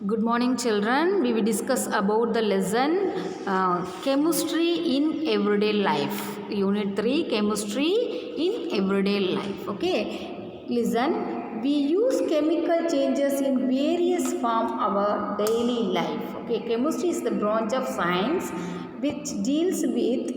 Good morning, children. We will discuss about the lesson chemistry in everyday life. Unit 3 chemistry in everyday life. Okay. Listen, we use chemical changes in various form our daily life. Okay. Chemistry is the branch of science which deals with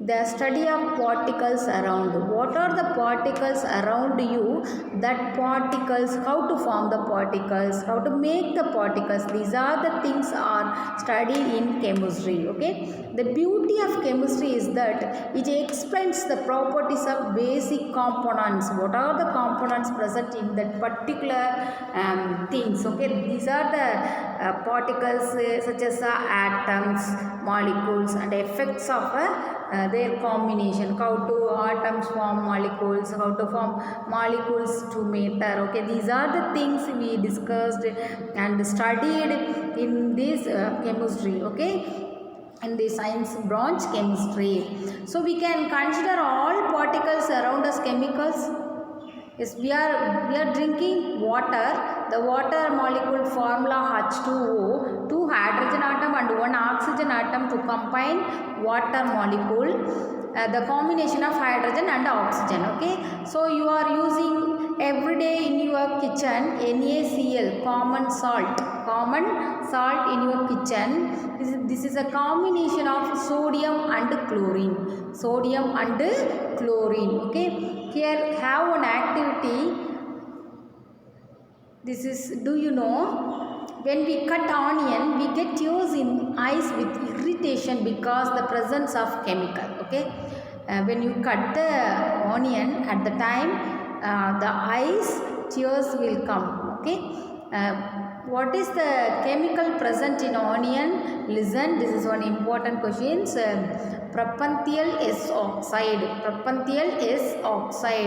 the study of particles around. What are the particles around you? That particles, how to form the particles, how to make the particles. These are the things are studied in chemistry. Okay. The beauty of chemistry is that it explains the properties of basic components. What are the components present in that particular things? Okay. These are the particles such as atoms, molecules, and effects of their combination, how to atoms form molecules, how to form molecules to matter. Okay, these are the things we discussed and studied in this chemistry. Okay, in the science branch chemistry. So we can consider all particles around us chemicals. Yes, we are drinking water. The water molecule formula H2O, two hydrogen atom and one oxygen atom to combine water molecule. The combination of hydrogen and oxygen. Okay, so you are using every day in your kitchen NaCl, common salt in your kitchen. This is a combination of sodium and chlorine. Okay, here have one activity. This is, do you know, when we cut onion, we get tears in eyes with irritation because the presence of chemical. Okay, when you cut the onion, at the time the eyes tears will come. Okay, what is the chemical present in onion? Listen, this is one important question. Propanethiol S oxide.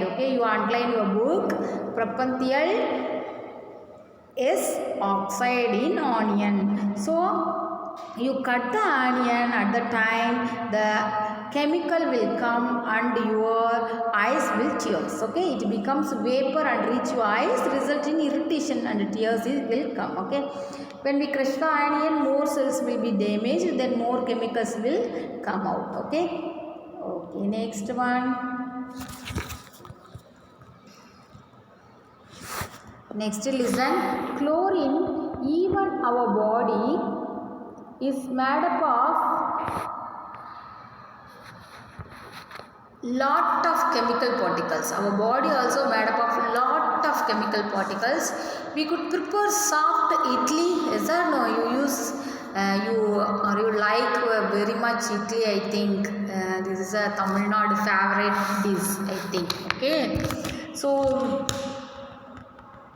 Okay, you underline your book. Propanethiol S oxide in onion. So you cut the onion, at the time the chemical will come and your eyes will tears. Okay, it becomes vapor and reach your eyes, result in irritation and tears will come. Okay, when we crush the onion, more cells will be damaged, then more chemicals will come out. Okay, next one. Next, listen. Chlorine, even our body is made up of lot of chemical particles. Our body also made up of lot of chemical particles. We could prepare soft idli. Yes or no? You use you like very much idli. I think this is a Tamil Nadu favorite dish. I think. Okay, so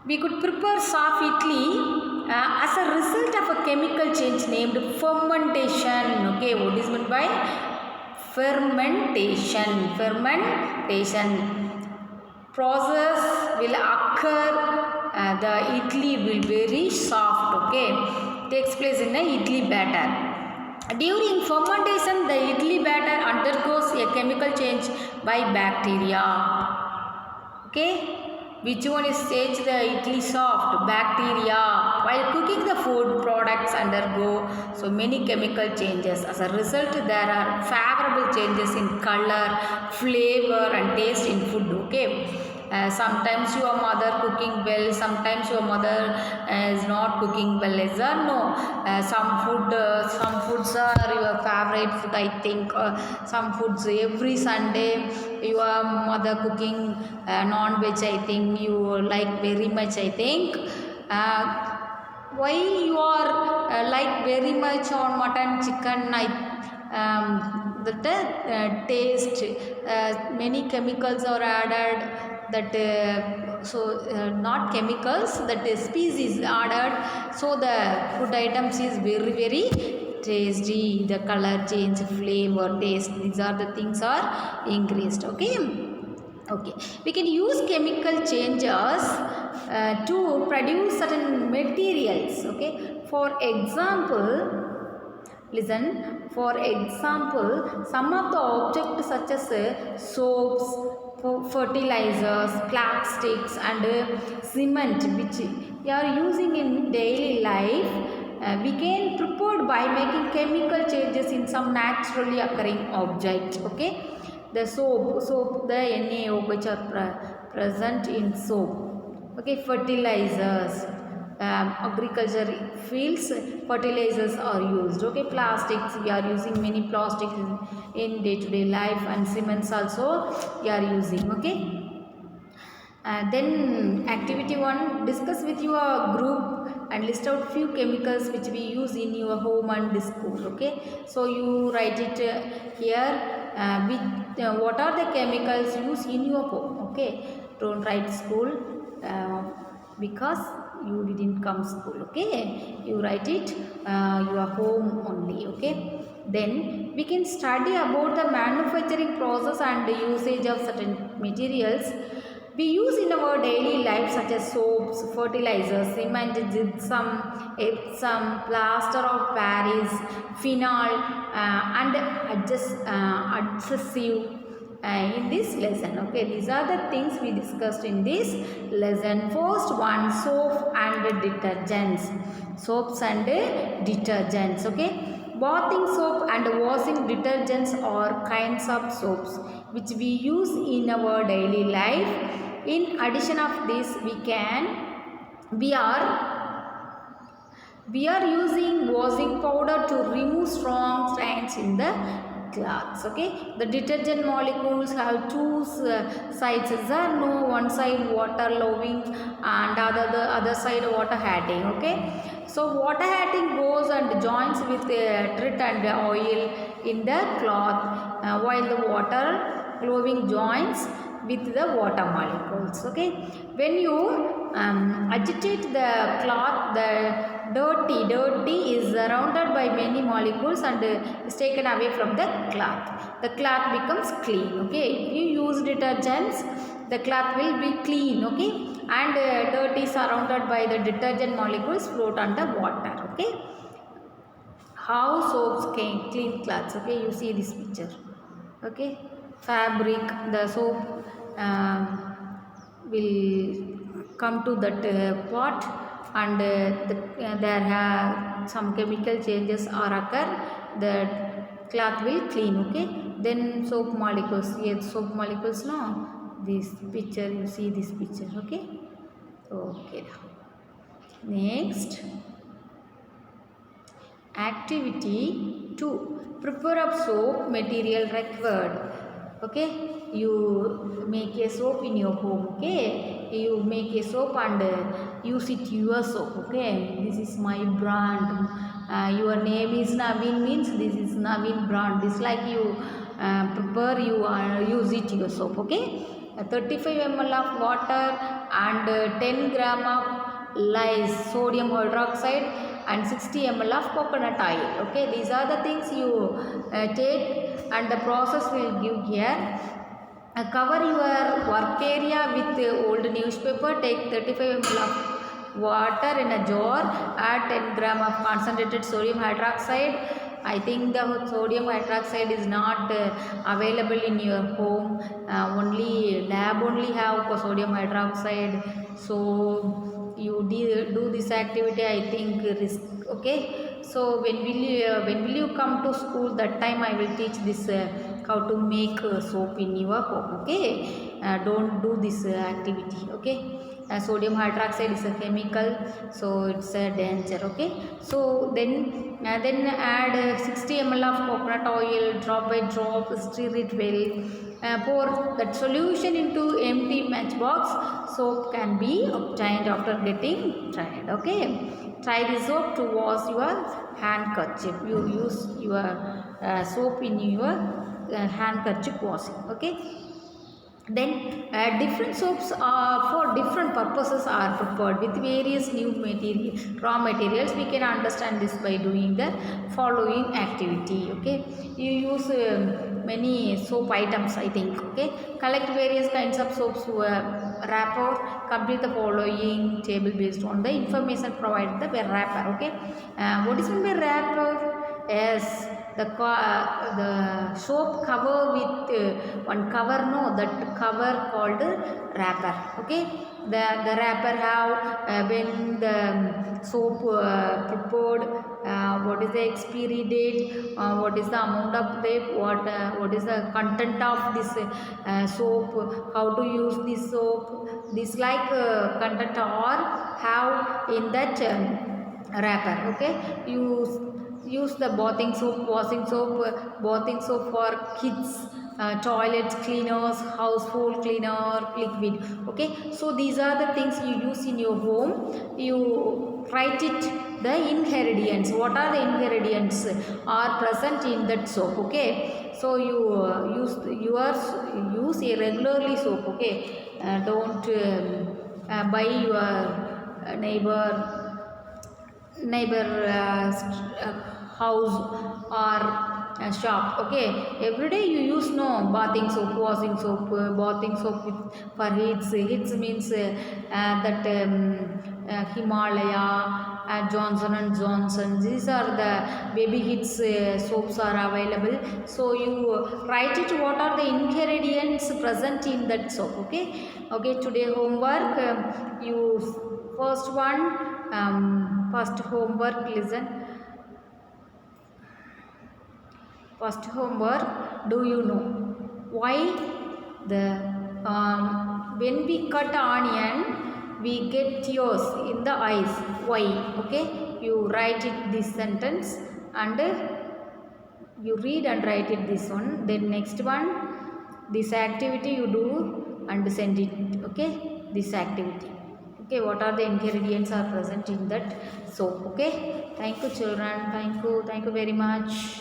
we could prepare soft idli as a result of a chemical change named fermentation. Okay, what is meant by fermentation? Process will occur. The idli will be very soft. Okay, takes place in a idli batter. During fermentation, the idli batter undergoes a chemical change by bacteria. Okay. Which one is stage the idli soft? Bacteria. While cooking, the food products undergo so many chemical changes. As a result, there are favorable changes in color, flavor and taste in food. Okay. Sometimes your mother cooking well, sometimes your mother is not cooking well. Is there no? Some foods are your favorite food. I think some foods every Sunday your mother cooking non-veg. I think you like very much. I think why you are like very much on mutton, chicken. The taste many chemicals are added. That not chemicals, that species added, so the food items is very tasty. The color change, flavor, taste, these are the things are increased. Okay, we can use chemical changes to produce certain materials. Okay, for example, listen, for example, some of the objects such as soaps, fertilizers, plastics and cement which we are using in daily life, we can prepare by making chemical changes in some naturally occurring objects. Okay, the soap, the NaO which are present in soap. Okay, fertilizers, agriculture fields, fertilizers are used. Okay, plastics, we are using many plastics in day-to-day life, and cements also we are using. Okay, then activity 1, discuss with your group and list out few chemicals which we use in your home and school. Okay, so you write it here, what are the chemicals used in your home. Okay, don't write school because you didn't come school. Okay, you write it your home only. Okay, then we can study about the manufacturing process and the usage of certain materials we use in our daily life, such as soaps, fertilizers, cement, gypsum, epsom, plaster of Paris, phenol, and adhesive in this lesson. Okay, these are the things we discussed in this lesson. First one, soap and detergents. Soaps and detergents. Okay, bathing soap and washing detergents are kinds of soaps which we use in our daily life. In addition of this, we are using washing powder to remove strong stains in the clothes. Okay, the detergent molecules have two sides. There are no one side water loving and the other side water adding. Okay, so water adding goes and joins with trit and oil in the cloth, while the water loving joins with the water molecules. Okay, when you agitate the cloth, the dirty is surrounded by many molecules and is taken away from the cloth. The cloth becomes clean. Okay, if you use detergents, the cloth will be clean. Okay, and dirt is surrounded by the detergent molecules float on the water. Okay, how soaps can clean cloths. Okay, you see this picture. Okay, fabric, the soap will come to that pot, and there are some chemical changes or occur, the cloth will clean. Okay, then soap molecules, yes, soap molecules. No, this picture, you see this picture. Okay, okay, next activity 2, prepare of soap material required. Okay, you make a soap in your home. Okay, you make a soap and use it your soap. Okay, this is my brand. Your name is Naveen means this is Naveen brand. This like you prepare, you use it your soap. Okay, 35 ml of water and 10 gram of lye, sodium hydroxide, and 60 ml of coconut oil. Okay, these are the things you take, and the process will give here. Cover your work area with old newspaper. Take 35 ml of water in a jar. Add 10 gram of concentrated sodium hydroxide. I think the sodium hydroxide is not available in your home. Only lab only have sodium hydroxide. So you do this activity, I think risk. Okay, so when will you come to school? That time I will teach this how to make soap in your home. Okay, don't do this activity. Okay, sodium hydroxide is a chemical, so it's a danger. Okay, so then add 60 ml of coconut oil, drop by drop, stir it well. Pour that solution into empty matchbox. Soap can be obtained after getting dried. Okay, try the soap to wash your handkerchief. You use your soap in your handkerchief washing. Okay, then different soaps for different purposes are prepared with various new raw materials. We can understand this by doing the following activity. Okay, you use many soap items, I think. Okay, collect various kinds of soaps, wrapper, complete the following table based on the information provided the wrapper. Okay, what is meant by wrapper? Yes, the soap cover with one cover, no, that cover called wrapper. Okay, the wrapper have when the soap prepared, what is the expiry date, what is the amount of date, what is the content of this soap, how to use this soap, this like content or have in that wrapper. Okay, use the bathing soap, washing soap, bathing soap for kids, toilets cleaners, household cleaner, liquid. Okay, so these are the things you use in your home. You write it the ingredients, what are the ingredients are present in that soap. Okay, so you use a regularly soap. Okay, don't buy your neighbor house or shop. Okay, every day you use no bathing soap, washing soap, bathing soap with, for hits means that Himalaya, Johnson and Johnson, these are the baby hits soaps are available. So you write it what are the ingredients present in that soap. Okay, okay, today homework, you first one, first homework, listen. First homework, do you know why the when we cut onion we get tears in the eyes? Why? Okay, you write it this sentence and you read and write it this one. Then next one, this activity you do and send it. Okay, this activity. Okay, what are the ingredients are present in that soap? Okay, thank you children, thank you very much.